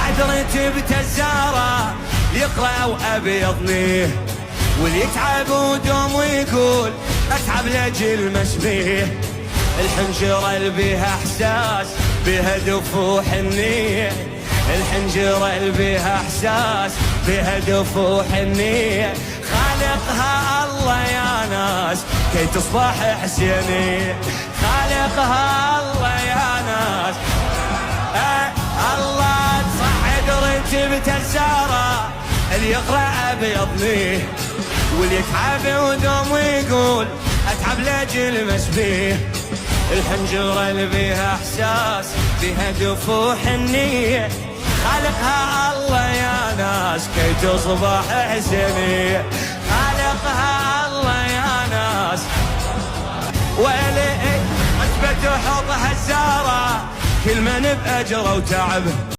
بعد رتبة الزارة يقرأ وأبيضنيه، واللي يتعب ودوم ويقول أتعب لأجل مشبيه. الحنجرة اللي بيها إحساس بيها دفوح النية، الحنجرة اللي بيها إحساس بيها دفوح النية. خالقها الله يا ناس كي تصبح حسينية، خالقها الله يا ناس. الله تصعد رتبة الزارة اللي يقرأ أبيضنيه، واللي يتعب ودوم ويقول أتعب لأجل مشبيه. الحنجرة اللي بيها إحساس بيها دفوح النية، خالقها الله يا ناس كي تصبح حسينية، خالقها الله يا ناس. ويلي عتبة حوضها الزارة كل من بأجره وتعب.